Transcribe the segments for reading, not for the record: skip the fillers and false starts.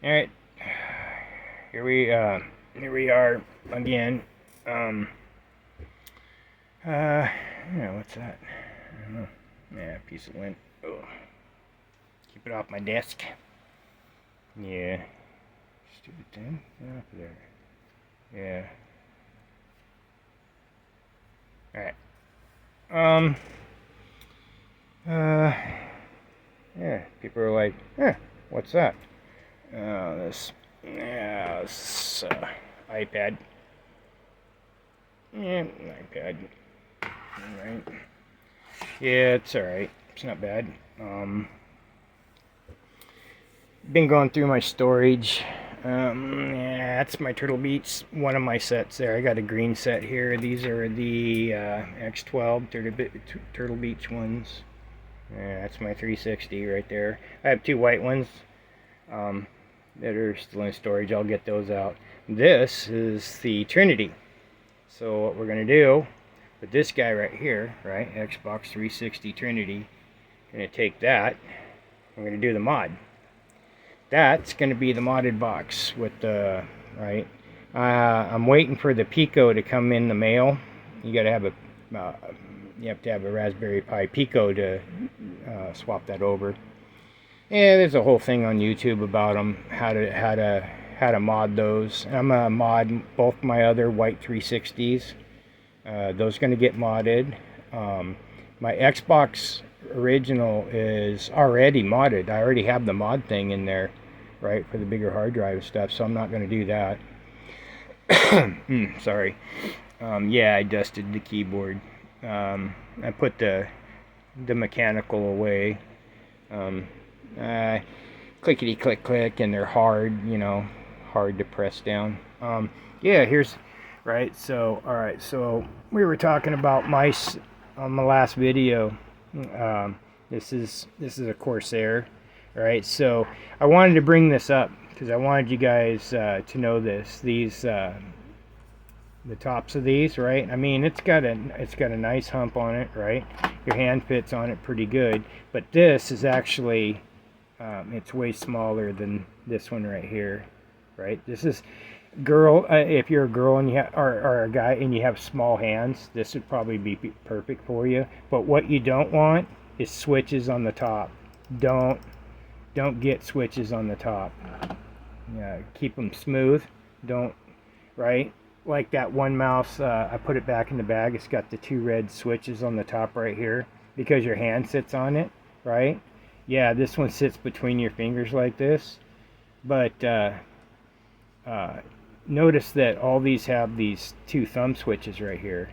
All right, here we are again. Um, yeah, what's that? I don't know. Yeah, piece of lint. Oh, keep it off my desk. Yeah, stupid thing. Get off there. Yeah. All right. Um. Uh. Yeah. People are like, what's that? This iPad. Yeah, iPad. Alright. Yeah, it's alright. It's not bad. Been going through my storage. Yeah, that's my Turtle Beach. One of my sets there. I got a green set here. These are the X12 Turtle Beach ones. Yeah, that's my 360 right there. I have two white ones that are still in storage. I'll get those out. This is the Trinity. So what we're going to do with this guy right here, right, Xbox 360 Trinity, I'm going to take that. I'm going to do the mod. That's going to be the modded box with the, right. I'm waiting for the Pico to come in the mail. You got to have you have to have a Raspberry Pi Pico to swap that over. Yeah, there's a whole thing on YouTube about them, how to mod those. I'm gonna mod both my other white 360s. Those going to get modded. My Xbox original is already modded. I already have the mod thing in there, right, for the bigger hard drive stuff, so I'm not going to do that. Sorry. Yeah, I dusted the keyboard. I put the mechanical away. Clickety click click, and they're hard, hard to press down. Yeah, here's right. So, all right. So we were talking about mice on the last video. This is a Corsair, right? So I wanted to bring this up because I wanted you guys to know this. These the tops of these, right? I mean, it's got a nice hump on it, right? Your hand fits on it pretty good. But this is actually it's way smaller than this one right here, right? This is girl. If you're a girl and you or a guy and you have small hands, this would probably be perfect for you. But what you don't want is switches on the top. Don't get switches on the top. Yeah, keep them smooth. Don't, right? Like that one mouse, I put it back in the bag. It's got the two red switches on the top right here because your hand sits on it, right? Yeah, this one sits between your fingers like this. But notice that all these have these two thumb switches right here.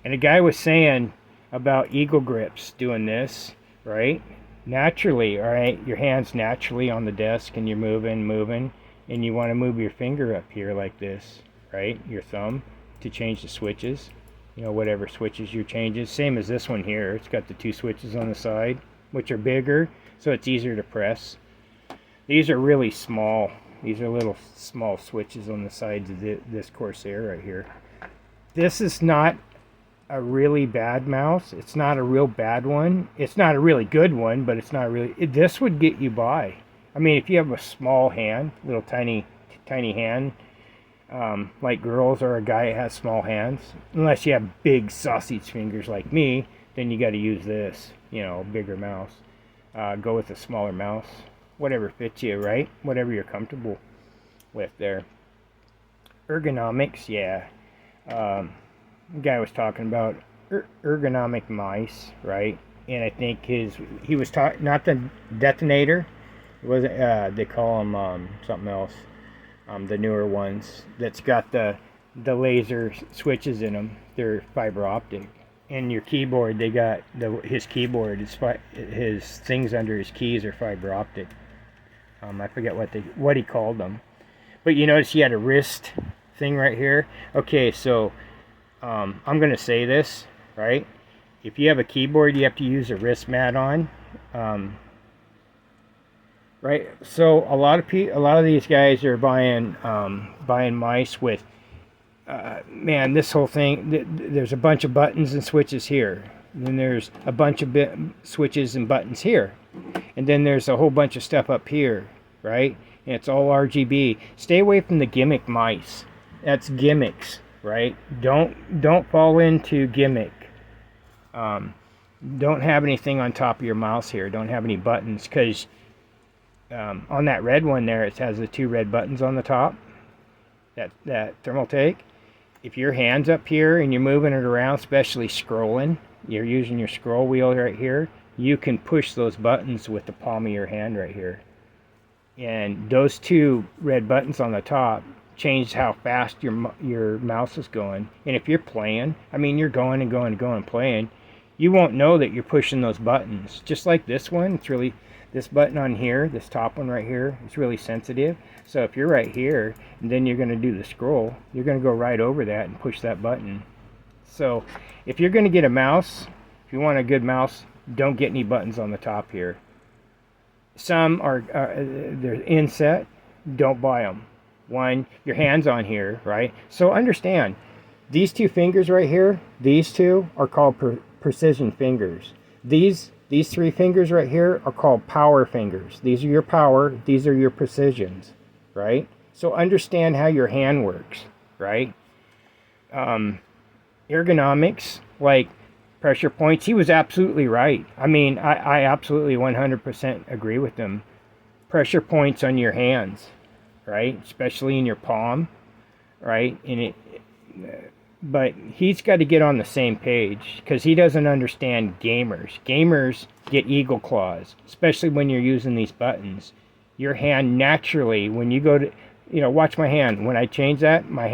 And a guy was saying about Eagle Grips doing this, right? Naturally, all right, your hand's naturally on the desk and you're moving, and you want to move your finger up here like this, right? Your thumb to change the switches, whatever switches you changes. Same as this one here. It's got the two switches on the side, which are bigger, so it's easier to press. These are really small. These are little small switches on the sides of this Corsair right here. This is not a really bad mouse. It's not a real bad one. It's not a really good one, but it's not really. This would get you by. I mean, if you have a small hand, little tiny hand, like girls or a guy that has small hands, unless you have big sausage fingers like me, then you got to use this, a bigger mouse. Go with a smaller mouse. Whatever fits you, right? Whatever you're comfortable with there. Ergonomics, yeah. The guy was talking about ergonomic mice, right? And I think he was talking, not the detonator. It wasn't, they call them something else. The newer ones that's got the laser switches in them. They're fiber optic. And your keyboard, they got his keyboard, his things under his keys are fiber optic. I forget what he called them, but you notice he had a wrist thing right here. Okay, so I'm gonna say this, right? If you have a keyboard, you have to use a wrist mat on, right? So a lot of these guys are buying mice with. Man, this whole thing, there's a bunch of buttons and switches here. And then there's a bunch of switches and buttons here. And then there's a whole bunch of stuff up here, right? and it's all RGB. Stay away from the gimmick mice. That's gimmicks, right? Don't fall into gimmick. Don't have anything on top of your mouse here. Don't have any buttons, because on that red one there, it has the 2 red buttons on the top. That Thermaltake. If your hand's up here and you're moving it around, especially scrolling, you're using your scroll wheel right here, you can push those buttons with the palm of your hand right here. And those 2 red buttons on the top change how fast your mouse is going. And if you're playing, I mean, you're going and going and going playing, you won't know that you're pushing those buttons. Just like this one, it's really, this button on here, this top one right here, is really sensitive. So if you're right here and then you're going to do the scroll, you're going to go right over that and push that button. So if you're going to get a mouse, if you want a good mouse, don't get any buttons on the top here. Some are they're inset, don't buy them. One, your hand's on here, right? So understand, these 2 fingers right here, these 2 are called precision fingers. These 3 fingers right here are called power fingers. These are your power, these are your precisions, right? So understand how your hand works, right? Ergonomics, like pressure points, he was absolutely right. I mean, I absolutely 100% agree with him. Pressure points on your hands, right? Especially in your palm, right? But he's got to get on the same page, because he doesn't understand gamers. Gamers get eagle claws, especially when you're using these buttons. Your hand naturally, when you go to, watch my hand. When I change that, my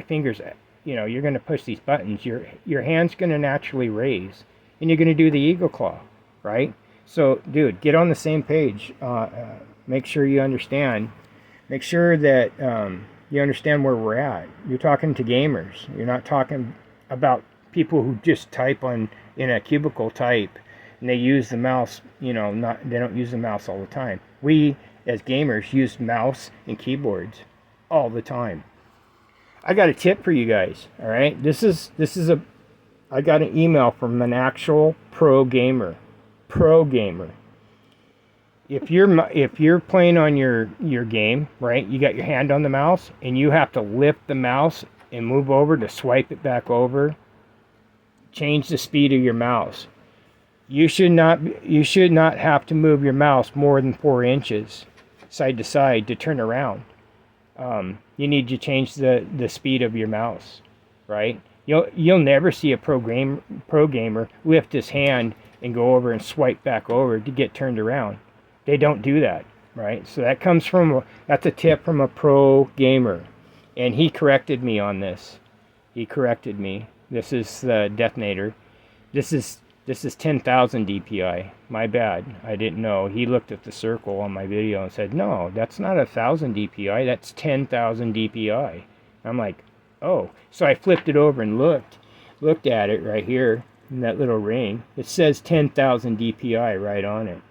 fingers, you're going to push these buttons. Your hand's going to naturally raise, and you're going to do the eagle claw, right? So, dude, get on the same page. Make sure you understand. Make sure that you understand where we're at. You're talking to gamers. You're not talking about people who just type in a cubicle type, and they use the mouse. They don't use the mouse all the time. We, as gamers, use mouse and keyboards all the time. I got a tip for you guys. All right, I got an email from an actual pro gamer. If you're playing on your game, right, you got your hand on the mouse and you have to lift the mouse and move over to swipe it back over, change the speed of your mouse. You should not have to move your mouse more than 4 inches side to side to turn around. You need to change the speed of your mouse, right? You'll never see a pro gamer lift his hand and go over and swipe back over to get turned around. They don't do that, right? So that's a tip from a pro gamer, and he corrected me on this. He corrected me. This is the Detonator. This is 10,000 DPI. My bad. I didn't know. He looked at the circle on my video and said, "No, that's not 1,000 DPI. That's 10,000 DPI." I'm like, "Oh." So I flipped it over and looked at it right here in that little ring. It says 10,000 DPI right on it.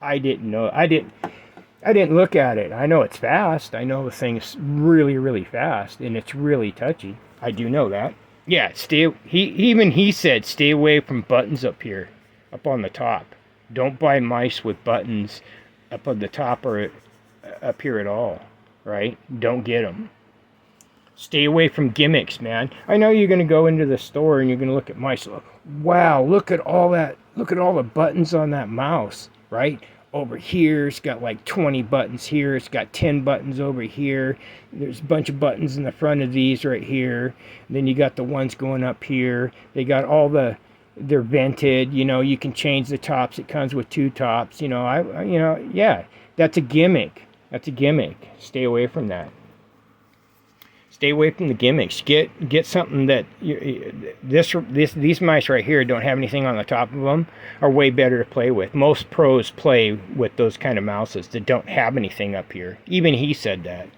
I didn't know. I didn't look at it. I know it's fast. I know the thing's really, really fast, and it's really touchy. I do know that. Yeah, he said stay away from buttons up here, up on the top. Don't buy mice with buttons up on the top or up here at all, right? Don't get them. Stay away from gimmicks, man. I know you're going to go into the store and you're going to look at mice. Wow, look at all that. Look at all the buttons on that mouse, right? Over here, it's got like 20 buttons here. It's got 10 buttons over here. There's a bunch of buttons in the front of these right here. And then you got the ones going up here. They got they're vented. You can change the tops. It comes with 2 tops. Yeah, that's a gimmick. That's a gimmick. Stay away from that. Stay away from the gimmicks. Get something that these mice right here don't have anything on the top of them, are way better to play with. Most pros play with those kind of mouses that don't have anything up here. Even he said that.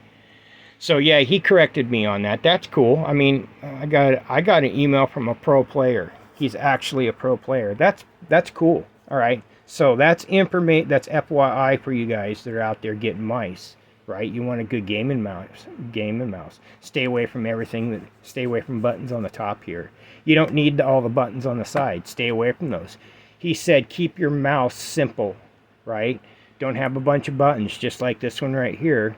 So yeah, he corrected me on that. That's cool. I mean, I got an email from a pro player. He's actually a pro player. That's cool. All right. So that's That's FYI for you guys that are out there getting mice. Right, you want a good gaming mouse. Stay away from everything. Stay away from buttons on the top here. You don't need all the buttons on the side. Stay away from those. He said keep your mouse simple, right? Don't have a bunch of buttons, just like this one right here.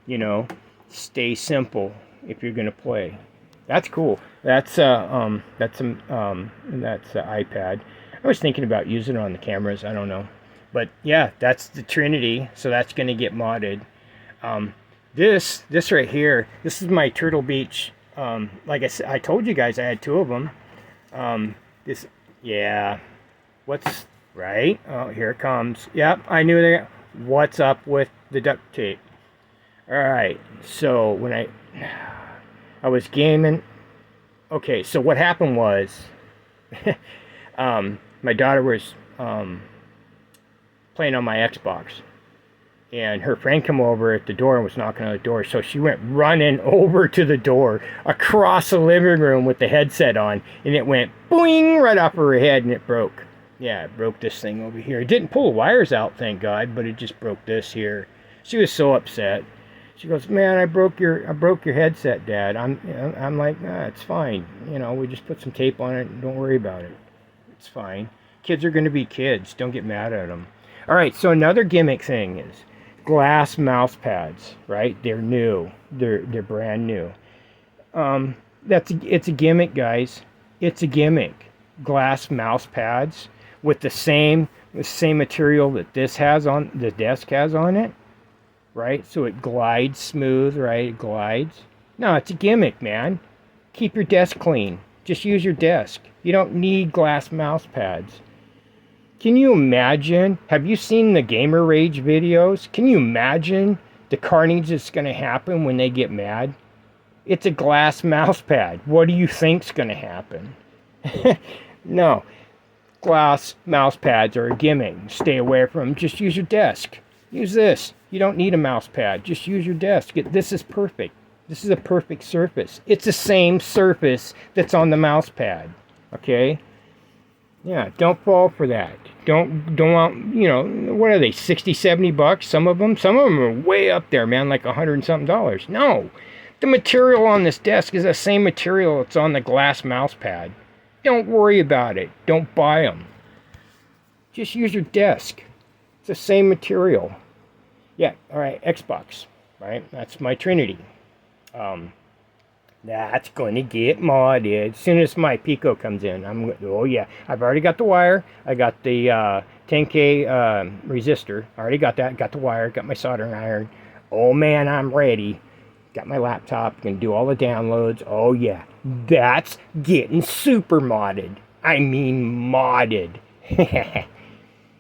You know, stay simple if you're gonna play. That's cool. That's iPad. I was thinking about using it on the cameras. I don't know, but yeah, that's the Trinity. So that's gonna get modded. This right here. This is my Turtle Beach. Like I said, I told you guys I had two of them. This, yeah. What's right? Oh, here it comes. Yep, I knew that. What's up with the duct tape? All right. So when I was gaming. Okay, so what happened was, my daughter was playing on my Xbox, and her friend came over at the door and was knocking on the door. So she went running over to the door across the living room with the headset on, and it went boing right off her head, and it broke. Yeah, it broke this thing over here. It didn't pull the wires out, thank God, but it just broke this here. She was so upset. She goes, "Man, I broke your headset, Dad." I'm like, "Nah, it's fine. You know, we just put some tape on it. And don't worry about it. It's fine. Kids are going to be kids. Don't get mad at them." All right. So another gimmick thing is glass mouse pads. Right? They're new. They're brand new. It's a gimmick, guys. It's a gimmick. Glass mouse pads with the same material that this has on the desk has on it. Right? So it glides smooth, right? It glides. No, it's a gimmick, man. Keep your desk clean. Just use your desk. You don't need glass mouse pads. Can you imagine? Have you seen the Gamer Rage videos? Can you imagine the carnage that's going to happen when they get mad? It's a glass mouse pad. What do you think's going to happen? No. Glass mouse pads are a gimmick. Stay away from them. Just use your desk. Use this. You don't need a mouse pad. Just use your desk. This is perfect. This is a perfect surface. It's the same surface that's on the mouse pad. Okay? Yeah, don't fall for that. Don't you know, what are they, 60, 70 bucks? Some of them are way up there, man, like $100 and something. No. The material on this desk is the same material that's on the glass mouse pad. Don't worry about it. Don't buy them. Just use your desk. It's the same material. Yeah, all right, Xbox, right? That's my Trinity. That's going to get modded. As soon as my Pico comes in, oh yeah, I've already got the wire. I got the 10K resistor. I already got that. Got the wire. Got my soldering iron. Oh man, I'm ready. Got my laptop. Gonna do all the downloads. Oh yeah, that's getting super modded. I mean modded.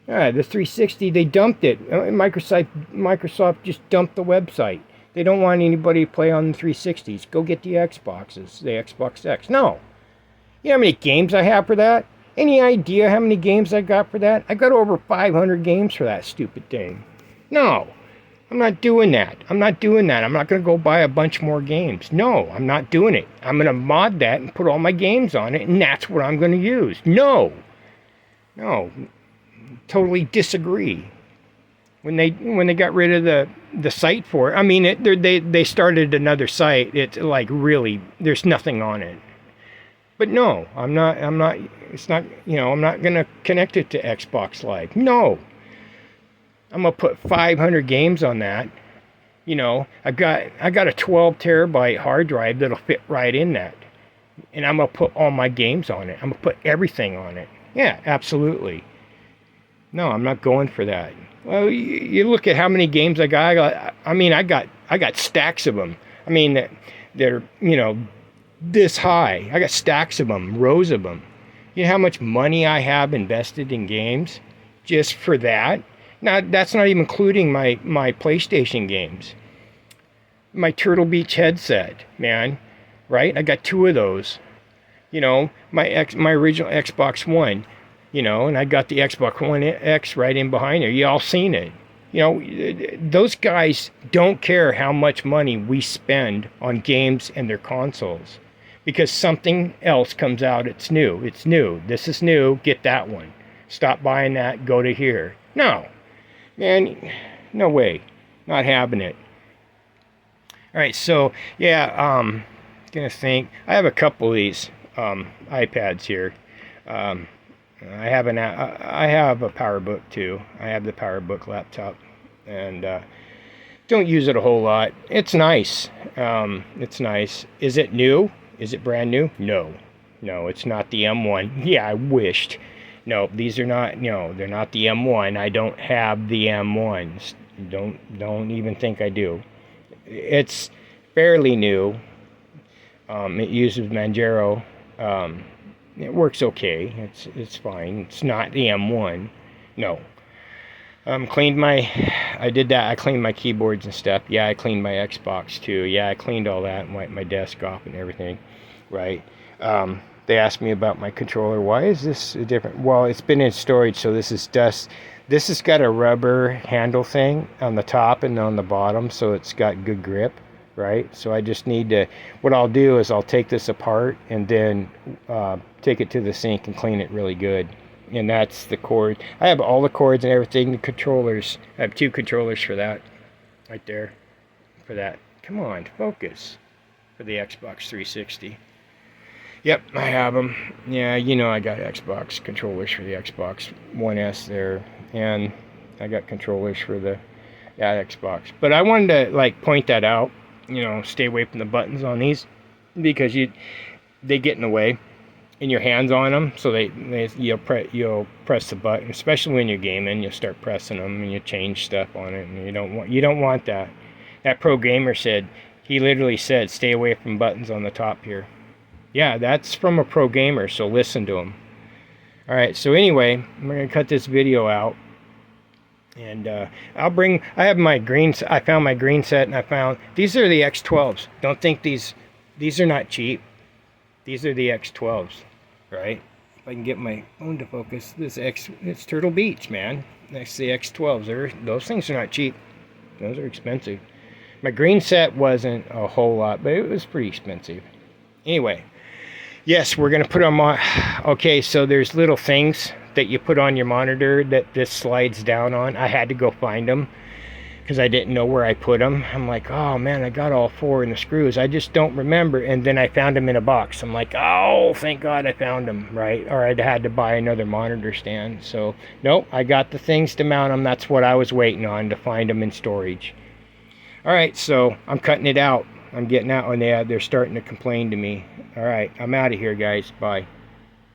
The 360, they dumped it. Microsoft just dumped the website. They don't want anybody to play on the 360s. Go get the Xboxes, the Xbox X. No. You know how many games I have for that? Any idea how many games I got for that? I got over 500 games for that stupid thing. No. I'm not doing that. I'm not going to go buy a bunch more games. No, I'm not doing it. I'm going to mod that and put all my games on it, and that's what I'm going to use. No. Totally disagree. When they got rid of the site for it, I mean, they started another site. It's like really, there's nothing on it. But no, I'm not. It's not. You know, I'm not gonna connect it to Xbox Live. No, I'm gonna put 500 games on that. You know, I got a 12 terabyte hard drive that'll fit right in that, and I'm gonna put all my games on it. I'm gonna put everything on it. Yeah, absolutely. No, I'm not going for that. Well, you look at how many games I got. I got stacks of them. I mean, they're, you know, this high. I got stacks of them, rows of them. You know how much money I have invested in games just for that? Now, that's not even including my PlayStation games. My Turtle Beach headset, man, right? I got 2 of those. You know, my original Xbox One. You know, and I got the Xbox One X right in behind there. You all seen it. You know, those guys don't care how much money we spend on games and their consoles. Because something else comes out, it's new. This is new, get that one. Stop buying that, go to here. No. Man, no way. Not having it. Alright, so, yeah, gonna think. I have a couple of these iPads here. I have a PowerBook too. I have the PowerBook laptop, and don't use it a whole lot. It's nice. It's nice. Is it new? Is it brand new? No. No, it's not the M1. Yeah, I wished. No, these are not. No, they're not the M1. I don't have the M1s. Don't even think I do. It's fairly new. It uses Manjaro. It works okay. It's fine. It's not the M1. No. I did that. I cleaned my keyboards and stuff. Yeah, I cleaned my Xbox too. Yeah, I cleaned all that and wiped my desk off and everything. Right. They asked me about my controller. Why is this different? Well, it's been in storage, so this is dust. This has got a rubber handle thing on the top and on the bottom, so it's got good grip, right? So I just need to, what I'll do is I'll take this apart and then take it to the sink and clean it really good. And that's the cord. I have all the cords and everything, the controllers. I have 2 controllers for that, right there, for that. Come on, focus, for the Xbox 360. Yep, I have them. Yeah, you know I got Xbox controllers for the Xbox One S there, and I got controllers for that Xbox. But I wanted to like point that out. You know, stay away from the buttons on these because they get in the way, and your hands on them. So you'll press the button, especially when you're gaming. You'll start pressing them and you change stuff on it, and you don't want that. That pro gamer said, he literally said, stay away from buttons on the top here. Yeah, that's from a pro gamer, so listen to him. Alright, so anyway, I'm going to cut this video out. And I have my green, I found my green set, and I found, these are the X12s. Don't think these are not cheap. These are the X12s, right? If I can get my phone to focus, it's Turtle Beach, man. That's the X12s. Those things are not cheap. Those are expensive. My green set wasn't a whole lot, but it was pretty expensive. Anyway. Yes, we're going to put on okay, so there's little things that you put on your monitor that this slides down on. I had to go find them because I didn't know where I put them. I'm like, oh man, I got all 4 in the screws. I just don't remember. And then I found them in a box. I'm like, oh, thank God I found them, right? Or I'd had to buy another monitor stand. So, nope, I got the things to mount them. That's what I was waiting on, to find them in storage. All right, so I'm cutting it out. I'm getting out, and they're starting to complain to me. All right, I'm out of here, guys. Bye.